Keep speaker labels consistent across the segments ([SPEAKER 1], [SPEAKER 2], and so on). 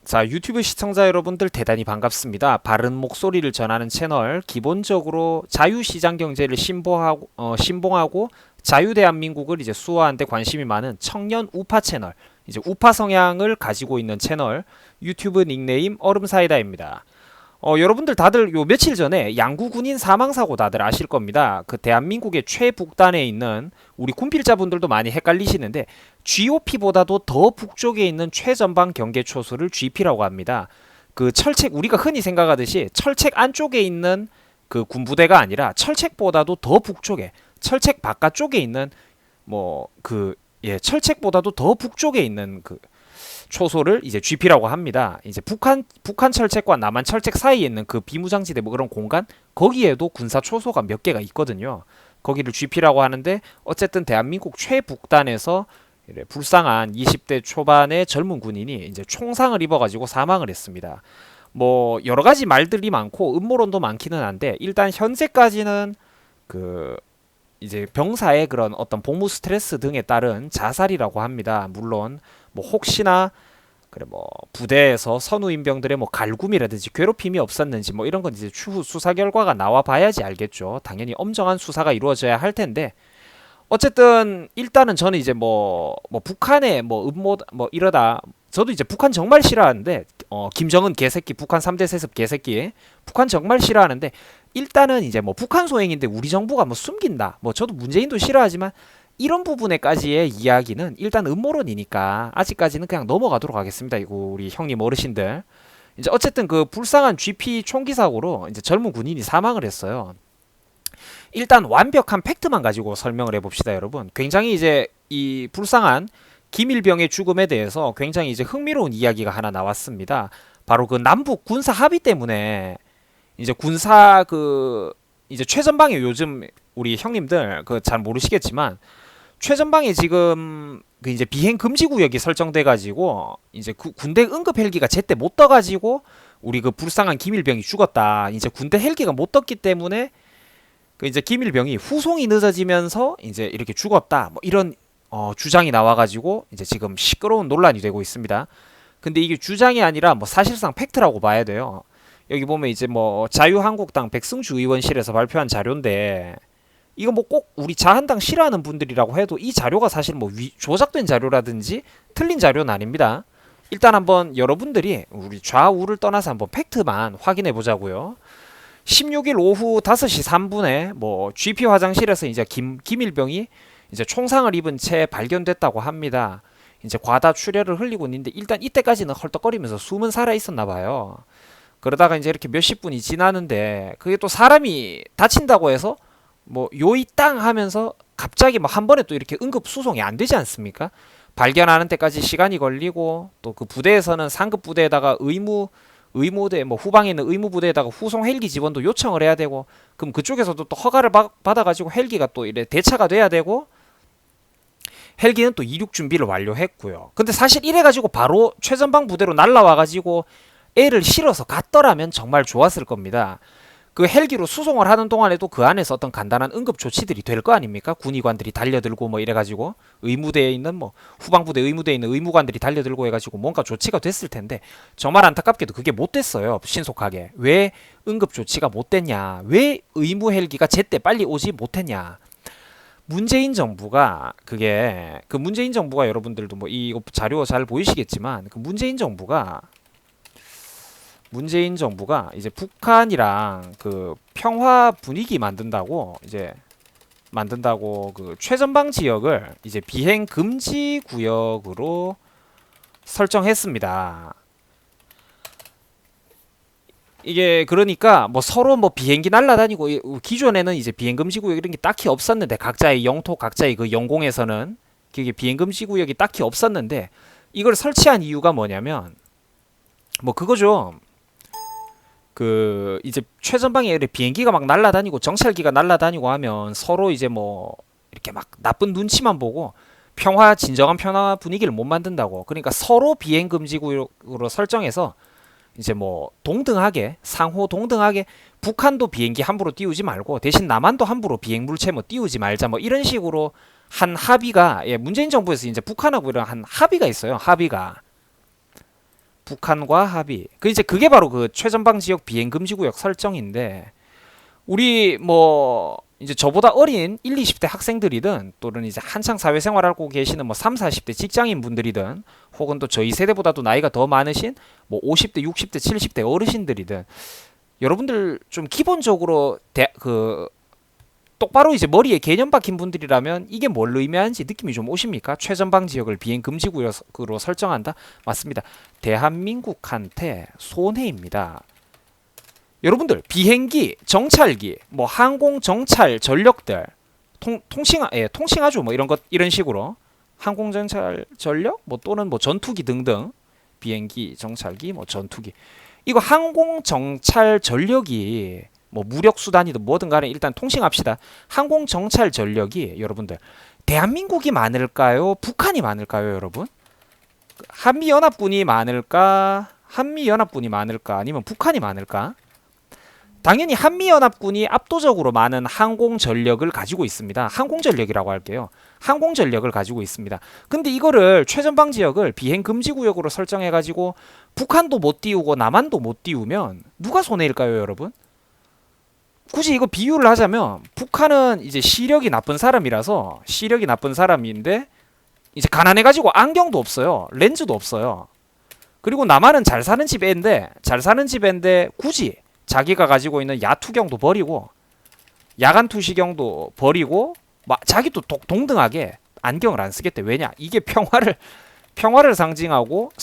[SPEAKER 1] 자, 유튜브 시청자 여러분들 대단히 반갑습니다. 바른 목소리를 전하는 채널, 기본적으로 자유시장 경제를 신봉하고 자유대한민국을 이제 수호하는 데 관심이 많은 청년 우파 채널, 이제 우파 성향을 가지고 있는 채널, 유튜브 닉네임 얼음사이다입니다. 여러분들 다들 요 며칠 전에 양구 군인 사망사고 다들 아실 겁니다. 그 대한민국의 최북단에 있는 우리 군필자분들도 많이 헷갈리시는데 GOP보다도 더 북쪽에 있는 최전방 경계초소를 GP라고 합니다. 그 철책 우리가 흔히 생각하듯이 철책 안쪽에 있는 그 군부대가 아니라 철책보다도 더 북쪽에 철책 바깥쪽에 있는 철책보다도 더 북쪽에 있는 그 초소를 이제 GP라고 합니다. 이제 북한 철책과 남한 철책 사이에 있는 그 비무장지대 뭐 그런 공간 거기에도 군사 초소가 몇 개가 있거든요. 거기를 GP라고 하는데 어쨌든 대한민국 최북단에서 불쌍한 20대 초반의 젊은 군인이 이제 총상을 입어가지고 사망을 했습니다. 뭐 여러 가지 말들이 많고 음모론도 많기는 한데 일단 현재까지는 그 이제 병사의 그런 어떤 복무 스트레스 등에 따른 자살이라고 합니다. 물론 뭐 혹시나 그래 뭐 부대에서 선우임병들의 뭐 갈굼이라든지 괴롭힘이 없었는지 뭐 이런 건 이제 추후 수사 결과가 나와 봐야지 알겠죠. 당연히 엄정한 수사가 이루어져야 할 텐데 어쨌든 일단은 저는 이제 북한의 뭐 음모 뭐 이러다 저도 이제 북한 정말 싫어하는데 김정은 개새끼 북한 3대 세습 개새끼 북한 정말 싫어하는데 일단은 이제 뭐 북한 소행인데 우리 정부가 뭐 숨긴다 뭐 저도 문재인도 싫어하지만 이런 부분에까지의 이야기는 일단 음모론이니까 아직까지는 그냥 넘어가도록 하겠습니다. 이거 우리 형님 어르신들 이제 어쨌든 그 불쌍한 GP 총기 사고로 이제 젊은 군인이 사망을 했어요. 일단 완벽한 팩트만 가지고 설명을 해봅시다, 여러분. 굉장히 이제 이 불쌍한 김일병의 죽음에 대해서 굉장히 이제 흥미로운 이야기가 하나 나왔습니다. 바로 그 남북 군사 합의 때문에 이제 군사 그 이제 최전방에 요즘 우리 형님들 그 잘 모르시겠지만 최전방에 지금 그 이제 비행 금지 구역이 설정돼 가지고 이제 군대 응급 헬기가 제때 못 떠 가지고 우리 그 불쌍한 김일병이 죽었다. 이제 군대 헬기가 못 떴기 때문에 그 이제 김일병이 후송이 늦어지면서 이제 이렇게 죽었다. 뭐 이런 주장이 나와가지고 이제 지금 시끄러운 논란이 되고 있습니다. 근데 이게 주장이 아니라 뭐 사실상 팩트라고 봐야 돼요. 여기 보면 이제 뭐 자유한국당 백승주 의원실에서 발표한 자료인데 이거 뭐 꼭 우리 자한당 싫어하는 분들이라고 해도 이 자료가 사실 뭐 조작된 자료라든지 틀린 자료는 아닙니다. 일단 한번 여러분들이 우리 좌우를 떠나서 한번 팩트만 확인해 보자고요. 16일 오후 5시 3분에 뭐 GP 화장실에서 이제 김일병이 이제 총상을 입은 채 발견됐다고 합니다. 이제 과다 출혈을 흘리고 있는데 일단 이때까지는 헐떡거리면서 숨은 살아 있었나 봐요. 그러다가 이제 이렇게 몇십 분이 지나는데 그게 또 사람이 다친다고 해서 뭐 요이 땅 하면서 갑자기 뭐 한 번에 또 이렇게 응급 수송이 안 되지 않습니까? 발견하는 데까지 시간이 걸리고 또 그 부대에서는 상급 부대에다가 의무대 뭐 후방에 있는 의무부대에다가 후송 헬기 지원도 요청을 해야 되고 그럼 그쪽에서도 또 허가를 받아가지고 헬기가 또 이래 대차가 돼야 되고 헬기는 또 이륙 준비를 완료했고요. 근데 사실 이래가지고 바로 최전방 부대로 날라와가지고 애를 실어서 갔더라면 정말 좋았을 겁니다. 그 헬기로 수송을 하는 동안에도 그 안에서 어떤 간단한 응급 조치들이 될 거 아닙니까? 군의관들이 달려들고 뭐 이래가지고 의무대에 있는 뭐 후방부대 의무대에 있는 의무관들이 달려들고 해가지고 뭔가 조치가 됐을 텐데 정말 안타깝게도 그게 못 됐어요. 신속하게. 왜 응급 조치가 못 됐냐? 왜 의무 헬기가 제때 빨리 오지 못했냐? 문재인 정부가 그 문재인 정부가 여러분들도 뭐 이 자료 잘 보이시겠지만 그 문재인 정부가 이제 북한이랑 그 평화 분위기 만든다고 그 최전방 지역을 이제 비행 금지 구역으로 설정했습니다. 이게 그러니까 뭐 서로 뭐 비행기 날아다니고 기존에는 이제 비행 금지 구역 이런 게 딱히 없었는데 각자의 영토 각자의 그 영공에서는 그게 비행 금지 구역이 딱히 없었는데 이걸 설치한 이유가 뭐냐면 뭐 그거죠. 그 이제 최전방에 비행기가 막 날아다니고 정찰기가 날아다니고 하면 서로 이제 뭐 이렇게 막 나쁜 눈치만 보고 진정한 평화 분위기를 못 만든다고. 그러니까 서로 비행 금지 구역으로 설정해서 이제 뭐 상호 동등하게 북한도 비행기 함부로 띄우지 말고 대신 남한도 함부로 비행 물체 뭐 띄우지 말자 뭐 이런 식으로 한 합의가 문재인 정부에서 이제 북한하고 이런 한 합의가 있어요. 합의가. 북한과 합의. 그 이제 그게 바로 그 최전방 지역 비행 금지 구역 설정인데 우리 뭐 이제 저보다 어린 1, 20대 학생들이든 또는 이제 한창 사회생활하고 계시는 뭐 3, 40대 직장인 분들이든 혹은 또 저희 세대보다도 나이가 더 많으신 뭐 50대, 60대, 70대 어르신들이든 여러분들 좀 기본적으로 똑바로 이제 머리에 개념 박힌 분들이라면 이게 뭘 의미하는지 느낌이 좀 오십니까? 최전방 지역을 비행 금지 구역으로 설정한다? 맞습니다. 대한민국한테 손해입니다. 여러분들 비행기, 정찰기, 뭐 항공 정찰 전력들 통칭하죠. 뭐 이런 것 이런 식으로 항공 정찰 전력 뭐 또는 뭐 전투기 등등 비행기, 정찰기, 뭐 전투기 이거 항공 정찰 전력이 뭐 무력 수단이든 뭐든 간에 일단 통칭합시다. 항공 정찰 전력이 여러분들 대한민국이 많을까요? 북한이 많을까요, 여러분? 한미연합군이 많을까? 한미연합군이 많을까? 아니면 북한이 많을까? 당연히 한미연합군이 압도적으로 많은 항공 전력을 가지고 있습니다. 항공 전력이라고 할게요. 항공 전력을 가지고 있습니다. 근데 이거를 최전방 지역을 비행 금지 구역으로 설정해 가지고 북한도 못 띄우고 남한도 못 띄우면 누가 손해일까요, 여러분? 굳이 이거 비유를 하자면 북한은 이제 시력이 나쁜 사람이라서 시력이 나쁜 사람인데 이제 가난해가지고 안경도 없어요. 렌즈도 없어요. 그리고 남한은 잘 사는 집 애인데 굳이 자기가 가지고 있는 야투경도 버리고 야간 투시경도 버리고 자기도 동등하게 안경을 안 쓰겠대. 왜냐? 이게 평화를 상징하고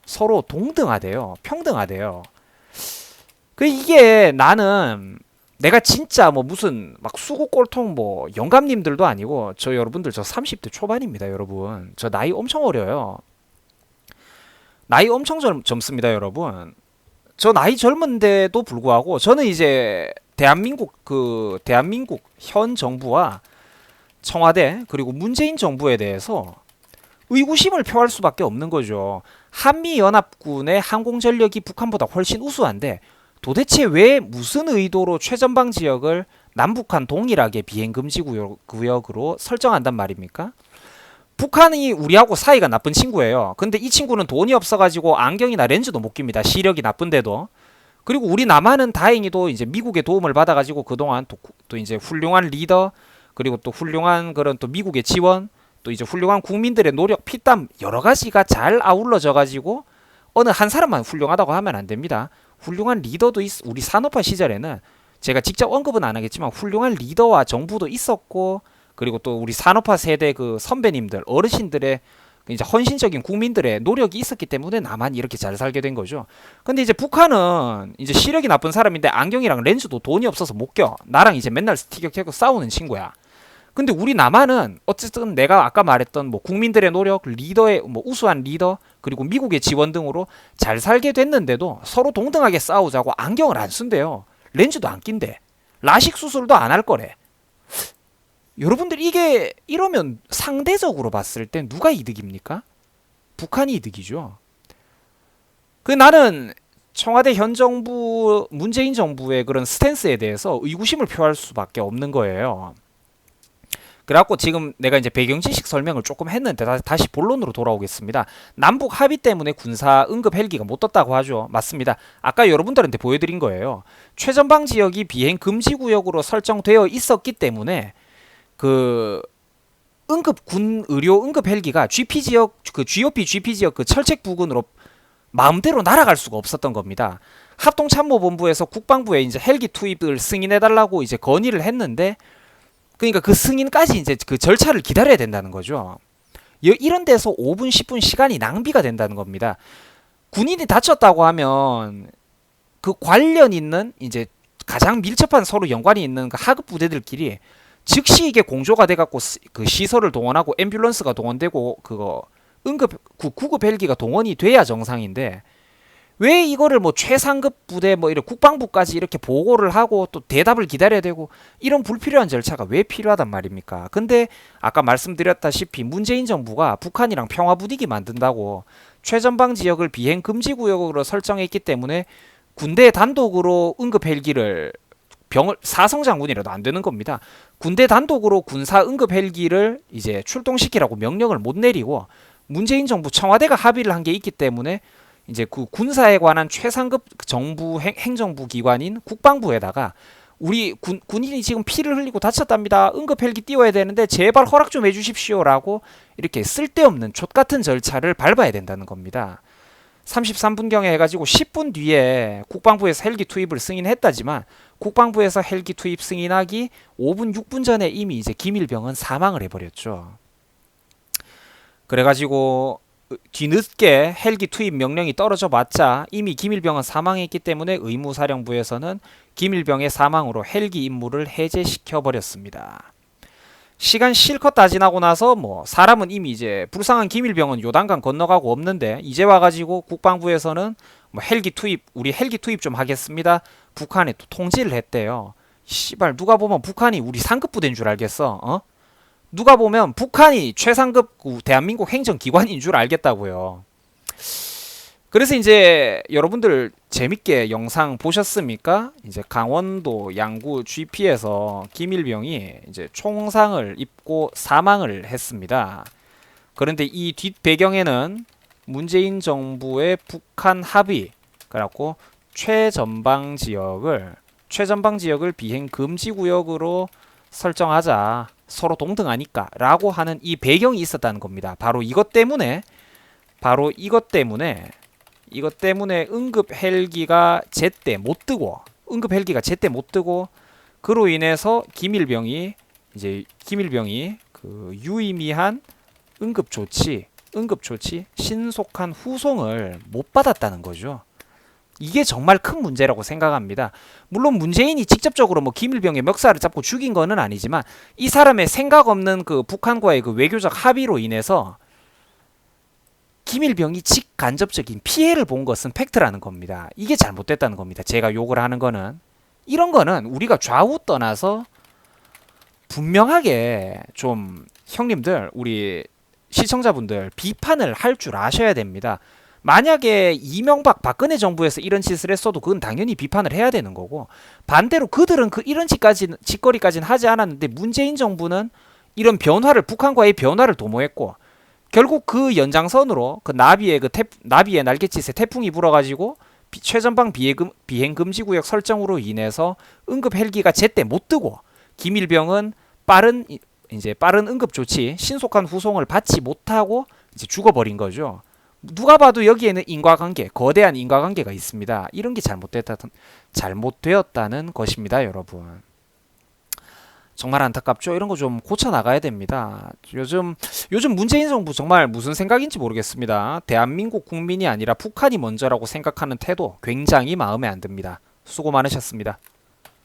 [SPEAKER 1] 서로 동등하대요. 평등하대요. 이게 나는 내가 진짜 뭐 무슨 막 수구꼴통 뭐 영감님들도 아니고 저 여러분들 저 30대 초반입니다, 여러분. 저 나이 엄청 어려요. 나이 엄청 젊습니다, 여러분. 저 나이 젊은데도 불구하고 저는 이제 대한민국 현 정부와 청와대 그리고 문재인 정부에 대해서 의구심을 표할 수밖에 없는 거죠. 한미연합군의 항공전력이 북한보다 훨씬 우수한데 도대체 왜 무슨 의도로 최전방 지역을 남북한 동일하게 비행금지 구역으로 설정한단 말입니까? 북한이 우리하고 사이가 나쁜 친구예요. 근데 이 친구는 돈이 없어가지고 안경이나 렌즈도 못 낍니다. 시력이 나쁜데도. 그리고 우리 남한은 다행히도 이제 미국의 도움을 받아가지고 그동안 또 이제 훌륭한 리더 그리고 또 훌륭한 그런 또 미국의 지원 또 이제 훌륭한 국민들의 노력 피땀 여러 가지가 잘 아울러져가지고 어느 한 사람만 훌륭하다고 하면 안 됩니다. 훌륭한 리더도 우리 산업화 시절에는 제가 직접 언급은 안 하겠지만 훌륭한 리더와 정부도 있었고 그리고 또 우리 산업화 세대 그 선배님들 어르신들의 이제 헌신적인 국민들의 노력이 있었기 때문에 나만 이렇게 잘 살게 된 거죠. 근데 이제 북한은 이제 시력이 나쁜 사람인데 안경이랑 렌즈도 돈이 없어서 못 껴. 나랑 이제 맨날 스티격하고 싸우는 친구야. 근데 우리 남한은 어쨌든 내가 아까 말했던 뭐 국민들의 노력, 리더의 뭐 우수한 리더, 그리고 미국의 지원 등으로 잘 살게 됐는데도 서로 동등하게 싸우자고 안경을 안 쓴대요. 렌즈도 안 낀대. 라식 수술도 안 할 거래. 여러분들 이게 이러면 상대적으로 봤을 때 누가 이득입니까? 북한이 이득이죠. 나는 청와대 현 정부, 문재인 정부의 그런 스탠스에 대해서 의구심을 표할 수밖에 없는 거예요. 그래갖고 지금 내가 이제 배경 지식 설명을 조금 했는데 다시 본론으로 돌아오겠습니다. 남북 합의 때문에 군사 응급 헬기가 못 떴다고 하죠. 맞습니다. 아까 여러분들한테 보여드린 거예요. 최전방 지역이 비행 금지 구역으로 설정되어 있었기 때문에 그 군 의료 응급 헬기가 GP 지역 GOP 지역 그 철책 부근으로 마음대로 날아갈 수가 없었던 겁니다. 합동참모본부에서 국방부에 이제 헬기 투입을 승인해달라고 이제 건의를 했는데 그러니까 그 승인까지 이제 그 절차를 기다려야 된다는 거죠. 이런 데서 5분, 10분 시간이 낭비가 된다는 겁니다. 군인이 다쳤다고 하면 그 관련 있는 이제 가장 밀접한 서로 연관이 있는 그 하급 부대들끼리 즉시 이게 공조가 돼갖고 그 시설을 동원하고 앰뷸런스가 동원되고 그거 구급 헬기가 동원이 돼야 정상인데 왜 이거를 뭐 최상급 부대 뭐 이런 국방부까지 이렇게 보고를 하고 또 대답을 기다려야 되고 이런 불필요한 절차가 왜 필요하단 말입니까? 근데 아까 말씀드렸다시피 문재인 정부가 북한이랑 평화 분위기 만든다고 최전방 지역을 비행 금지 구역으로 설정했기 때문에 군대 단독으로 응급 헬기를 사성 장군이라도 안 되는 겁니다. 군대 단독으로 군사 응급 헬기를 이제 출동시키라고 명령을 못 내리고 문재인 정부 청와대가 합의를 한 게 있기 때문에 이제 그 군사에 관한 최상급 정부 행정부 기관인 국방부에다가 우리 군인이 지금 피를 흘리고 다쳤답니다. 응급 헬기 띄워야 되는데 제발 허락 좀 해주십시오라고 이렇게 쓸데없는 족같은 절차를 밟아야 된다는 겁니다. 33분경에 해가지고 10분 뒤에 국방부에서 헬기 투입을 승인했다지만 국방부에서 헬기 투입 승인하기 5분 6분 전에 이미 이제 김일병은 사망을 해버렸죠. 그래가지고 뒤늦게 헬기 투입 명령이 떨어져 봤자 이미 김일병은 사망했기 때문에 의무사령부에서는 김일병의 사망으로 헬기 임무를 해제시켜 버렸습니다. 시간 실컷 다 지나고 나서 뭐 사람은 이미 이제 불쌍한 김일병은 요단강 건너가고 없는데 이제 와가지고 국방부에서는 뭐 헬기 투입 우리 헬기 투입 좀 하겠습니다. 북한에 또 통지를 했대요. 씨발 누가 보면 북한이 우리 상급 부대인 줄 알겠어. 어? 누가 보면 북한이 최상급 대한민국 행정기관인 줄 알겠다고요. 그래서 이제 여러분들 재밌게 영상 보셨습니까? 이제 강원도 양구 GP에서 김일병이 이제 총상을 입고 사망을 했습니다. 그런데 이 뒷 배경에는 문재인 정부의 북한 합의, 그래갖고 최전방 지역을 비행 금지 구역으로 설정하자. 서로 동등하니까 라고 하는 이 배경이 있었다는 겁니다. 바로 이것 때문에 응급 헬기가 제때 못 뜨고 그로 인해서 김일병이 그 유의미한 응급 조치 신속한 후송을 못 받았다는 거죠. 이게 정말 큰 문제라고 생각합니다. 물론 문재인이 직접적으로 뭐 김일병의 멱살을 잡고 죽인 거는 아니지만 이 사람의 생각 없는 그 북한과의 그 외교적 합의로 인해서 김일병이 직간접적인 피해를 본 것은 팩트라는 겁니다. 이게 잘못됐다는 겁니다. 제가 욕을 하는 거는 이런 거는 우리가 좌우 떠나서 분명하게 좀 형님들 우리 시청자분들 비판을 할 줄 아셔야 됩니다. 만약에 이명박 박근혜 정부에서 이런 짓을 했어도 그건 당연히 비판을 해야 되는 거고 반대로 그들은 이런 짓거리까지는 하지 않았는데 문재인 정부는 이런 북한과의 변화를 도모했고 결국 그 연장선으로 그 나비의 날갯짓에 태풍이 불어가지고 최전방 비행 금지 구역 설정으로 인해서 응급 헬기가 제때 못 뜨고 김일병은 빠른 응급 조치 신속한 후송을 받지 못하고 이제 죽어버린 거죠. 누가 봐도 여기에는 거대한 인과관계가 있습니다. 이런 게 잘못되었다는 것입니다, 여러분. 정말 안타깝죠. 이런 거 좀 고쳐 나가야 됩니다. 요즘 문재인 정부 정말 무슨 생각인지 모르겠습니다. 대한민국 국민이 아니라 북한이 먼저라고 생각하는 태도 굉장히 마음에 안 듭니다. 수고 많으셨습니다.